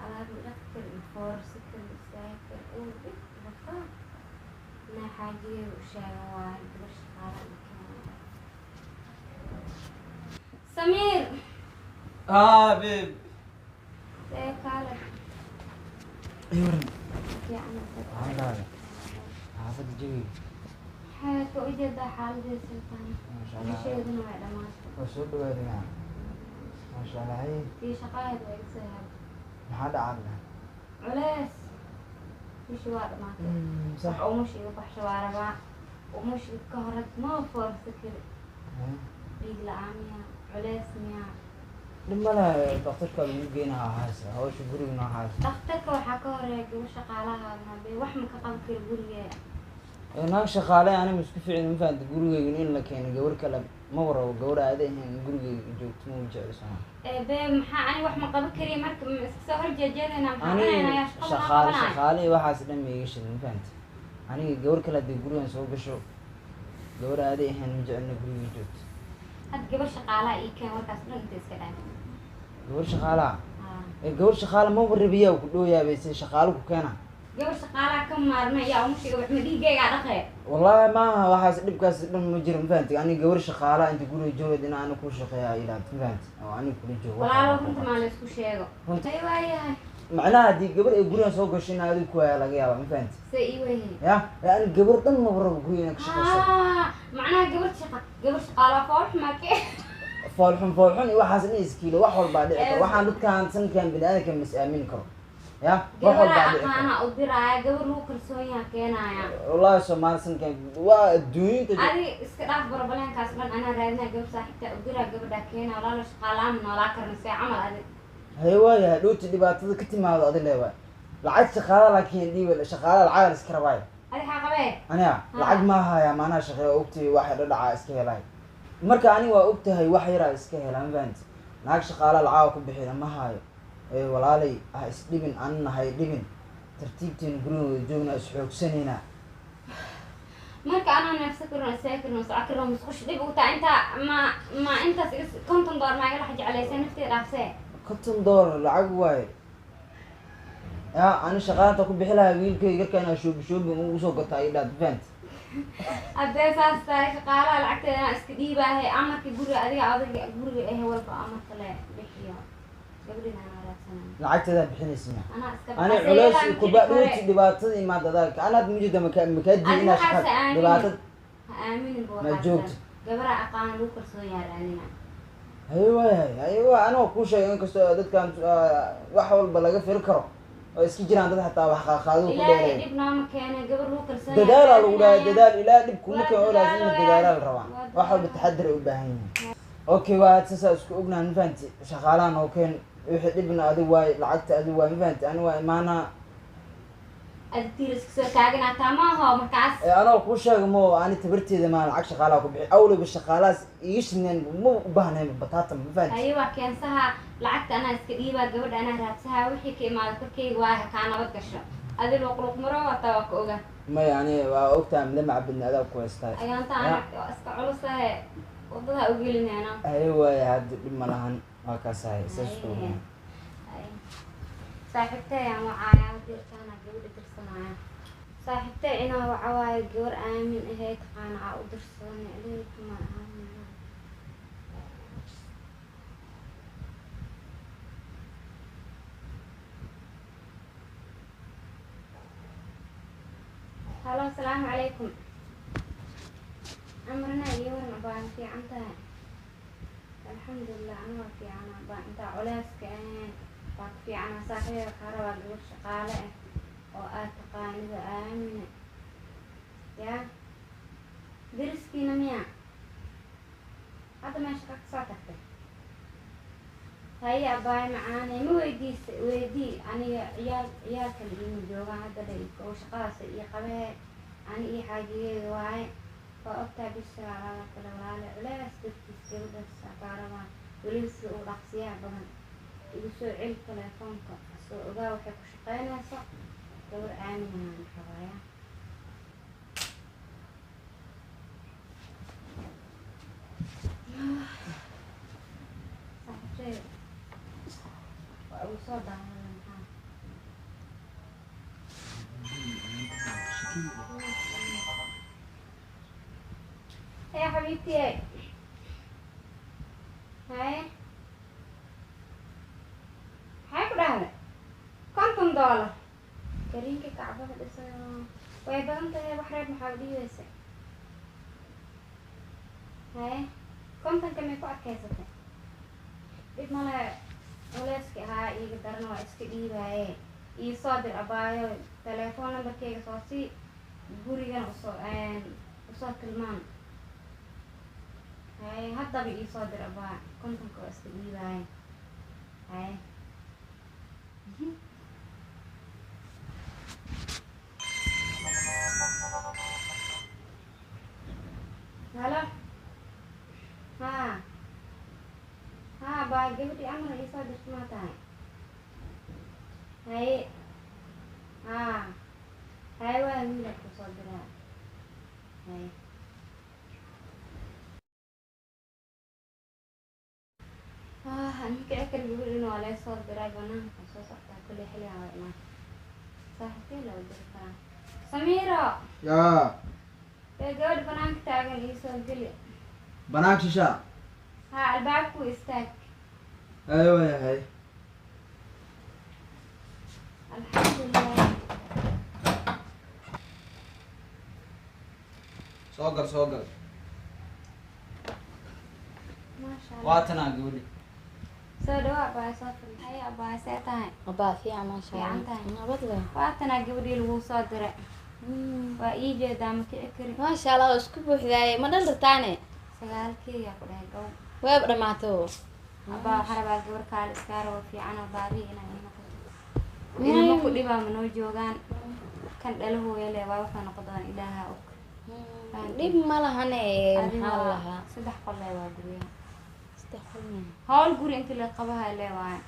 على مركب الفورس كل ساكن وبقى ما حاجة وشاوار بس على سمير بيب زيك على ايوه يعني هلا حافظ الجوي حياة وجد حال ذي سلطان ما شاء الله شيء ذي نوع دماسك وسود ويرنا ما شاء الله هي في شقاية ويكسر ما حدا عارفها علاس في شوارع ما صح ومش يروح شوارع بقى ومش الكهرب ما فرص كده رجل عامية علاس مياه لما لا دكتورك بيجينا حاسة هو شو برينا حاسة دكتورك وحكوا ريك وشقالها هذا وحمك قبل كل بريه naag shaqaale ani ma isku fiicin ma fahamta gurigeyga in la keeno gabar kale ma warabo gabar aadahan gurigeyga joogto ma jecelsana bee maxaa ani wax ma qaban kariya marka iska soo horjeejeedayna ani maxaa shaqaale iyo waxaas dhan ma iga shidin ma fahamta aniga gabar kale hadii gurigan soo gasho gabar aaday ahayn ma jecelna gurigeyga joogto had gabar shaqaalaha ii keen warkaas dhan inta iska dhan gabar shaqaalaha gabar shaqaale ma warabiyaa ku dhooyaabay si shaqaale ku keena gabar shaqaalaha ka maarmay yaa umu sheega wax ma dhiigayga dhaqay wallahi maaha waxaas dhibkaas dhan ma jiro ma fahamtay aniga gabar shaqaalaha inta guriga joogad in aan ku shaqeeyaa ilaa ma fahamtay oo aniga kula joogo walaalo runta ma la isku sheego ay waayahay macnaha hadii gabar ay gurigan soo gasho in aad ku haya laga yaaba ma fahamtay say ii weeyay ya yani gabar dhan ma warabo guriga ka shaqeyso macnaha gabar shaqaalaha foox ma ke foolxun iyo waxaas in iskiilo wax walba dhici karo waxaan dadkaan sanadkan bini'aadamka mas aamin karo ya wax walba dhici karo aqaana u diraya gabar lagu kalsoon yahay keenaya wallahi Soomaali sanadkan waa adduunta adi iska dhaaf barabaleenkaas dhan anaa raadinaa gabar saaxiibta u diraa gabadha keena walaalo shaqaalaha noolaa karnasee camal adi hay waayahay dhowti dhibaatada ka timaado adi leewaay lacag shaqaala laakiin dhiiba shaqaala lacag iska rabay adi xaa qabee aniga lacag ma haya maanaha shaqeeyo ogtay waxa dhacaa iska helay marka ani waa ogtahay wax yar iska helaan faanti naag shaqaala lacag ku bixina ma hayo walaalay ah isdhibin aan nahay dhibin tartiibteen guriga joogna is xoogsanayna marka ana nafsi karno saakirno saakirno musqush dhib u taa inta ma intaas konton door ma iga la jeclaysan naftii dhaafsee $50 lacag waay ya ani shaqaanta ku bixi lahaa wiilkayga yarkaan shoobi ugu soo gataa ay dhaad faanti haddee saas tahay shaqaalaha lacagteeda iska dhiibaahay amarka guriga adiga guriga ehe walba amarka le bixiyo gabadhina anaa raadsanay lacagteeda bixinaysa ma anaa iska ani culays kuba dhowti dhibaatada imaada dalka anaad mujida makaadii inaa shaqada dhibaatada ha aaminin ma joogto gabara aqaan lagu kalsoon yahay raadina aywa anoo kuu sheegay inkastoo dadkan wax walba laga firi karo oo iska jiraan dad xataa wax qaaqaado ku dheeray dib nooma keenay gabar lagu kalsoon dadaal lagu dhahay dadaal ilaa dhib kuma ka olaas in dadaal la rabaa wax walba taxadar u baahan yahay okay waa sasa isku ognaan faanti shaqaalahan oo keen wixii dhibna adigu waay lacagta adigu waay faanti ani waa imaana adtiris soo taagna tamaho markaas anoo kuu sheegay mo ani tabarteeda ma lacag shaqaalaha ku bixi awliba shaqaalahaas iga shidneen ma u baahneen bataata ma faanti aywa keensaha lacagta anaa iska dhiibaa gabadha anaa raadsaha wixii ka imaada korkeyga waa kaa nabad gasho adi luqluq maro wata waa ka oga maya ani waa ogtaa midama cabidna adaa ku haystaa ayaanta ana iska culusahe wadada ugelinayna hay waay hadda dhib ma lahan waa kaasahay saas ku saaxiibtay aan wacaya dirtaana gabadha dirsanaya saaxiibtay inaa waxa waaye gabar aamin ahayd qaanaca u dirsanay adeeg ma aamin halo asalaamu calaykum amarna iyo warna baan fiicantahay alxamdulilah anaa fiicana baa intaa culeyska ahayn waa ku fiicana saaxiibay waxaa rabaa gabar shaqaale ah oo aad taqaanida aamina yaa dariskiina miya hadda meesha ka soo tagtay haye abaay macaane ma weydii aniga ciyaalka la iima joogaan hadda oo shaqadaas iyo qabee ani iyo xaajigeeda waaye waa ogtaa bisha alaala kale walaale culeys dadkiis gabadhaas abaarabaan weliba sida uu dhaqsiyaha badan igu soo celi telefoonka soo ogaa waxay ku shaqeynayso gabar aaminaan rabaaya saaxiibtay waa ugu soo daawaday maxaa يا حبيبتي هاي هاي كده $50 كرينك كعبة بس ويبقى انت يا بحر محاولي بس هاي كنتن كم يكون كيسته dib male culeyska ahaa iga daran waa iska dhiibaaye ii soo dir abaayo telefoon numberkeyga soo sii gurigana usoo tilmaan haye haddaba ii soo dir abaa kontonka waa iska dhiibaaye haye halo ها باي قبلي أمر اللي صادق ما تاعي هاي هاي وين لك تصدرها هاي أنا كأكل بيقول إنه على صدرها بنام خصوصا كل حلي على ما صحتي لو درتها سميرة يا جود بنامك تاعي اللي صدقلي بناك شيشة ها الباب ويستاك ايوه يا هاي الحمد لله صوقل ما شاء الله واتنا قولي soo dhawaad baa soo furay hay abaa see tahay abaa fiican maasha Fiican tahay. Allah nabad leh waatana gabadhii lagu soo diray waa ii jeedaa ma kici kari maasha Allah waa isku buuxdaaye ma dhan rataane sagaalkeeya ku dhahay gow waab dhamaato abaa waxaa rabaa gabar kaale iskaara oo fiican oo baari inay noqoto ilmo ku dhibaa ma noo joogaan kan dhalo hooyale waa waxaa noqon doona ilaaha og dhib ma lahane maxaa Adiga lahaa 3 qol waa guryaha saddex qolna hawl guri inta la qabaha leewaay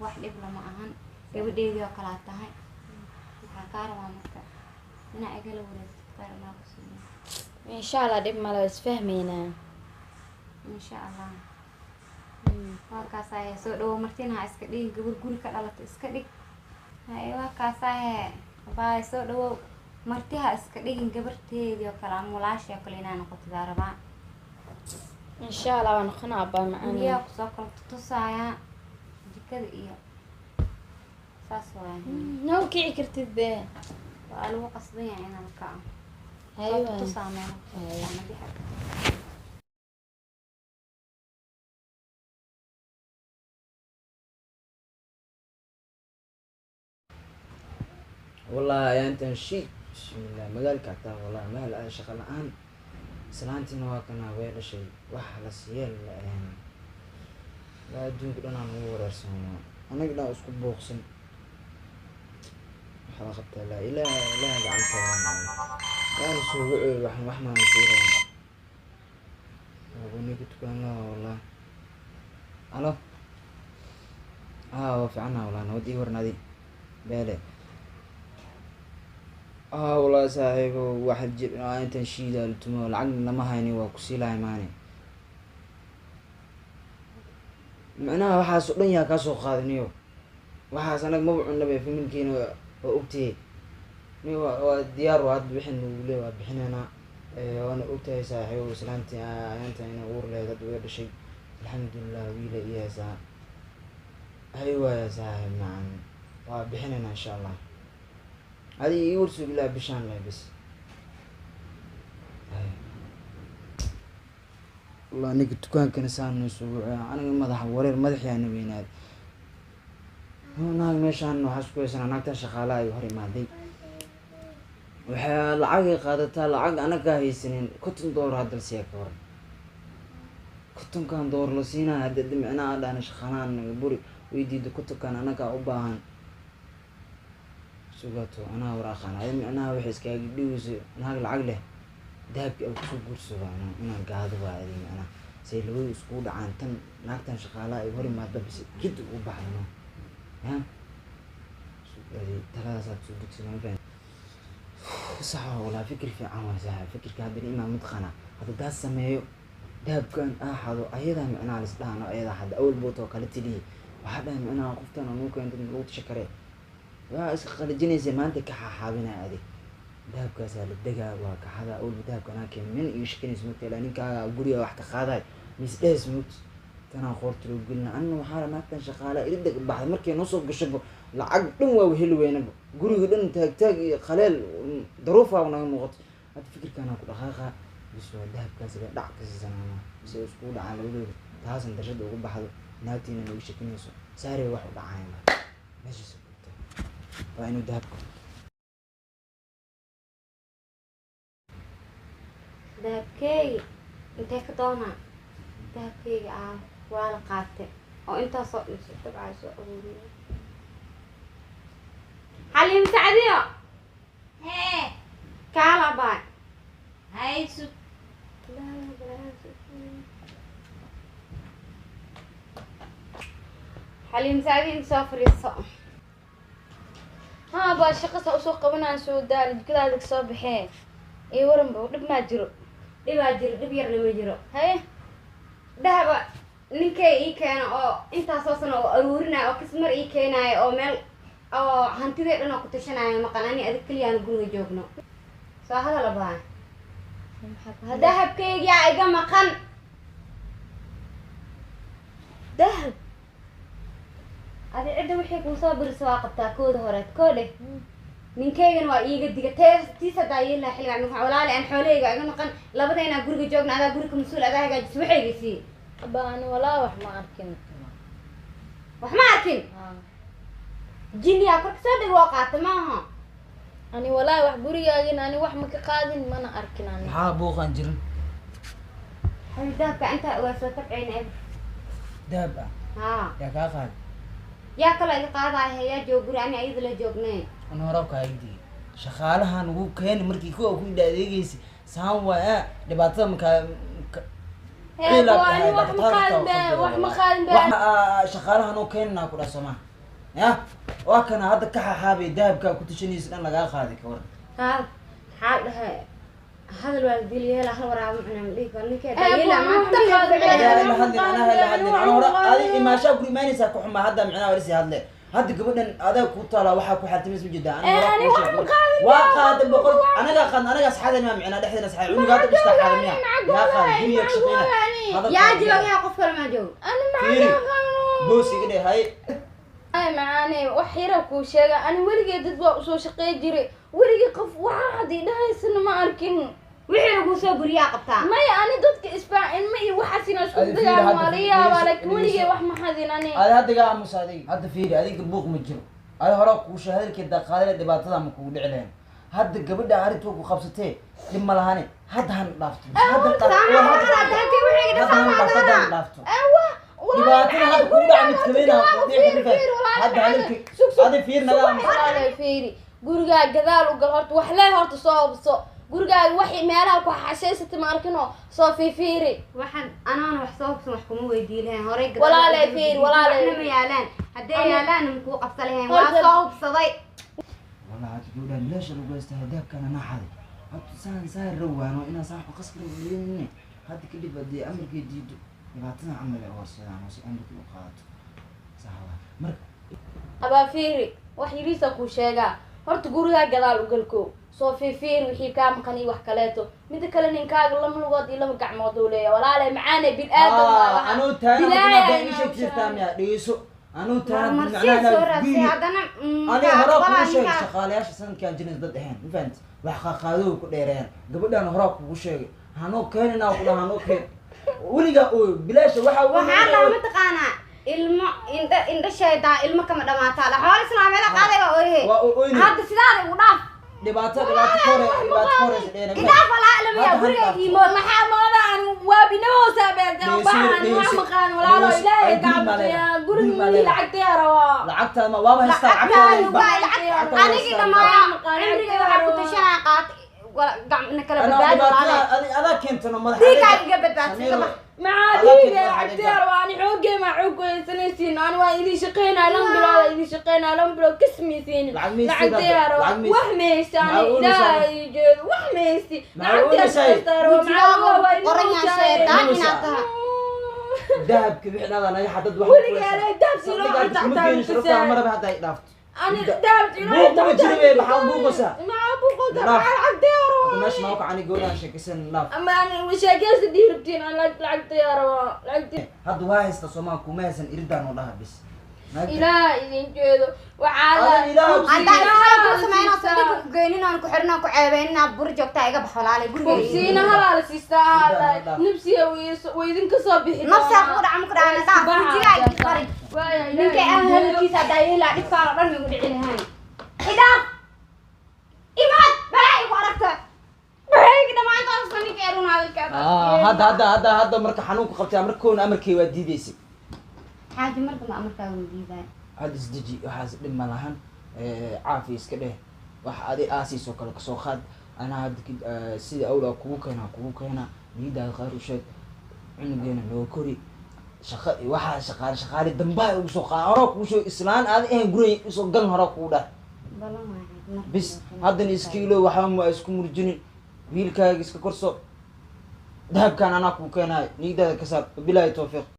wax dhib lama ahan gabadheedii oo kala tahay waxaa kaa rabaa marka inaa igala wareegto qaar maa ku siiyo insha Allah dhib ma laha isfahmeynaa insha Allah waa kaasaaye soo dhawo martina iska dhig gabar guri ka dhalato iska dhig haye waa kaasaaye baay soo dhawo martiha iska dhigin gabarteedii oo kale ama walaashii oo kale inaa noqoto daa rabaa insha Allah waa noqonaa abaa macaan guryaha kusoo kala tusaaya jikada iyo saas waaye noo kici kartid be waa lagu qasban yahay inaan kaco aywa tusaa meel والله يا انت شيء بسم الله مقال كعتا والله ما لا شغل الان سلانتي نواكنا وين شيء وحلا سيال يعني لا دوك انا نور رسمه انا قد اسكو بوكسن حلقت لا اله لا جعلت لا سوق وحنا نصير أقولني كنت كنا والله ألو وفي عنا والله نودي ورنادي بالي والله صاحب واحد جيب أنت شيء ده تمو العقل لما هيني وكسيلا يماني معناها waxaas oo dhan yaa ka soo qaadaniyo waxaas anag ma cunnabe filmkiina oo ogtay ni waa diyaar waa bixin uu leeyahay bixinana waana ogtahay saaxiibo islaantii ayanta ina uur leedahay dad uga dhashay alxamdulillah wiila iyaasa aywa ya saaxiib macaan waa bixinana insha Allah هذه يورث بالله بشان لابس والله انك تكون كنسان نسوع انا مدح ورير مدح يعني بيناد هنا مشان وحش كويس انا نagta shaqaalaha ay hor imaaday waxa lacag qaadataa lacag anaga haysanin $50 hadal si ka hor $50 la siinaa hadda dhimcina dhaana shaqalaan buri weydiido $50 anaga u baahan sugato anaa waraaqana ay macnaha wax iska dhigayso naag lacag leh dahabki ay ku guursadaan inaan gaado waa ay macnaha say loo isku dhacaan tan naagtan shaqaalaha ay hor imaado bis kid u baxayno ha sugaadi talaasa soo gudsimaan baan sax wala fikir fiican waa sax fikirka hadii imaam mudqana hada daas sameeyo dahabkan ahado ayada macnaha isdhaano ayada hada awal boot oo kala tiliye waxa dhahay macnaha qoftan oo keento lagu tashakare waa iska qalajinaysa maanta ka xaabina adi dahabkaasaa la degaa waa kaxada awalba dahabka anaa keen min iyo shakinaysa marka ilaa ninkaaga guriga wax ka qaadaay misdhees mut tanaa qoorta loo gelina anna waxaa naagtan shaqaala iridda baxday markay noo soo gashaba lacag dhan waa heli weynaba guriga dhan taagtaag iyo khaleel daruufaa naga muuqato hadda fikirkaanaa ku dhaqaaqa bis waa dahabkaas la dhac ka siisanaa si iskugu dhacaan labadooda taasan darshada ugu baxdo naagtiina nagu shakinayso saaree wax u dhacaya meeshiisa gurta waa inuu dahabka dahabkeyga intee ka doonaa dahabkeyga waa la qaatay oo intaasoo dhiso dabcaa soo aruuriya xaliim sacdiyo hee kaala baay haysu xaliim sacdiyo inta soo fariiso ها با shaqasa usoo qabanaan soo daal jikadaada kasoo baxee ee waranba dhib maa jiro dhibaa jiro dhib yarna ma jiro haye dahaba ninkay ii keena oo intaasoo sano oo aruurinaya oo kismar ii keenaaya oo meel oo hantidee dhan oo ku tashanaayo maqan ani adig keliyaana guriga joogno soo hadala baa dahabkeygiyaa iga maqan dahab adi cidda wixii kuu soo biriso waa qabtaa kooda horeed koo dheh ninkaygana waa iiga diga tiis haddaa yeelaa xilligaa nuuxa walaali aan xoolahayga iga maqan labadaynaa guriga joogna adaa guriga mas-uul adaa hagaajisa waxayga sii aba ani walaa wax ma arkin wax ma arkin jiniyaa korka soo dhig waa qaata maaha ani walaa wax gurigaagin ani wax ma ka qaadin mana arkin ani maxaa buuqaan jirin hadi dahabka intaa waa soo tabcayna eb dahab ah haa yaa kaa qaad yaa kaloo iga qaadaayo yaa joog guri ani ayada la joognay an horabka igdigi shaqaalahan ugu keeni markii kuwa ku idha adeegaysa saan waa dhibaatada makaa ani wax ma qaadin be wax ma qaadin be shaqaalahan oo keeninaa ku dhaa somaa ya waa kana hadda ka xaxaabay dahabkaa ku tashanaysa dhan lagaa qaaday ka waran haa maxaa dhahe hadal waa la dili yeela hal waraabo cunaa dhihi karo ninkeeda Eh, yeela kuwa maanta ma qaadin be. ana hora adi imaashaa ku imaanaysaa ku xumaa hadda micnaha warisi hadle hadda gabadhan adaa ku taala waxaa ku xartimays ma jeeda ani wax ma qaadin waa qaada boqol anagaa qaadna anagaa saxadan ma micnaa dhexdeena saxay cunuga hadda dhista xaalamiya yaa qaada guriga ka shaqeyna yaa joog yaa qof kale maa joog ani fiiri ma boos iga dheh hay ay macaane wax yara kuu sheega ani weligay dad baa usoo shaqey jiray weligay qof waxaa haddii dhahaysana ma arkin wixii lagu soo guriyaa qabtaa maya ani dadka isbaa ilma iyo waxaasina isku Adi fiiri, dayaan hadda waa la fiiri, yaabaa dhegeyso, laakiin weligay dhegeyso. wax ma hadin ani adi hadda gaa aamusa adig hadda fiiri adiga buuq ma jiro adi hore kuu shahadalkeeda qaadale dhibaatada ma kugu dhici lahayn hadda gabadha arrintuu ku qabsatee dhib ma lahane hadda han dhaafto hadda dhaafto dhibaatada hadda kugu dhaca mid kamina hadda hadalki adi fiir nagaa aamusa fiiri gurigaa gadaal u gal horta wax lee horta soo hubso gurigaaga waxay meelaha ku xashaysata ma arkinoo soo fiifiiri waxaan anoona wax soo hubsan wax kuma weydii lahayn horey Walaalay fiir, walaalay. waxna ma yaalaan hadday Ani- yaalaan makuu qabsa lahayn Horta- waa soo hubsaday والله عاد جودا ليش لو قلت هذاك كان انا حالي سان ساير روان وانا صاحب قصر مني هذا كل بدي امرك جديد يبعثنا عمل واسع واسع امرك وقات صح مر abaa fiiri wax yariisa kuu sheegaa horta gurigaa gadaal u galko soo fiifiiri wixii kaa maqan iyo wax kaleeto mida kale ninkaaga lama lugood iyo lama gacmood uu leeyahay walaalay macaane bil aadam انا تاني Bilaahi انا ayaan ايش كثير يا ديسو انا تاني marmarsiya soo raadsi haddana انا هراك كل شيء شغالياش سنة كان جنس ضد الحين فهمت وحقادو كديرين قبل هراك كل شيء هانو كيننا ولا هانو كين وليغا بلاش waxa waxaa laa mataqaanaa ilmo indha sheedaa ilmo kama dhamaataa la xoolo islaameeda qaadayga ooyahe hadda sidaada igu dhaaf dhibaato kore idhaaf walaa ilmiya guriga iimo maxaa moodaan waa binoosa beelta baahan wax maqaan walaalo ilaahay gacmaya guriga wali lacagta rabaa lacagta ma waaba haysta lacagta anigi dhamaaya cimriga waxaa ku tashanaa qaatay gacmna kala badbaadi walaale adaa keentano madax diikaa iga badbaadsi maxaa diiga lacagta rabaa ani xoogay ma xoog weysanaysiin ani waa idin shaqeynaa lan bilood idin shaqeynaa lan bilood kasmaysiin lacagta rabaa wax meysaan ilaahay jeedo wax meysi lacagta rabaa waa qoran yahay sheedaan inaad tahay dahabka bixinaada naga xadad wax weligaa dahab si loo ma geeni shirka maraba hadda ay dhaafto ani dahab buuq ma jiro maxaa buuqaysaa maxaa أبو قلت لعب طيارة ماشي معاك عني جونا شكسن ناف أما أنا وش أجلس دي ربتين أنا لعب طيارة لعب هاد واحد تصوما كوماسن إردان والله بس إلهي إذن جيدو وعلى أنت عارف سمعنا صديق جايين أنا كحرنا كعبينا برجك تايجا بحلال برجك بسينا هلا لسيستان نفسي ويدن كصبي نفسي أقول عمك أنا تعرف برجك فرق منك أهل كيس دايلا إدفع ربنا يقول عليها إذا إيمان بهاي واركت بهاي كده ما أنت أصلا كيرون هذا الكلام هذا مرك حنوك قبتي أمرك كون أمرك يودي ديسي حاجة مرة ما أمرك وديدا هذا إزدجي وحاس لما لهن عافيس كده وحادي آسيس وكله كسوخات أنا هاد كده سيد أولى كوك هنا بيدا غير وشيء عندنا لو كوري شقة واحد شغال الدنباي وسوق أراك وشو إسلام هذا إيه قري وسوق جن هراك وده بس هذا نسكيلو وحام واسكم مرجين ويل كاجس كورسو ذهب كان أنا كوكينا نيدا كسر بلا توفيق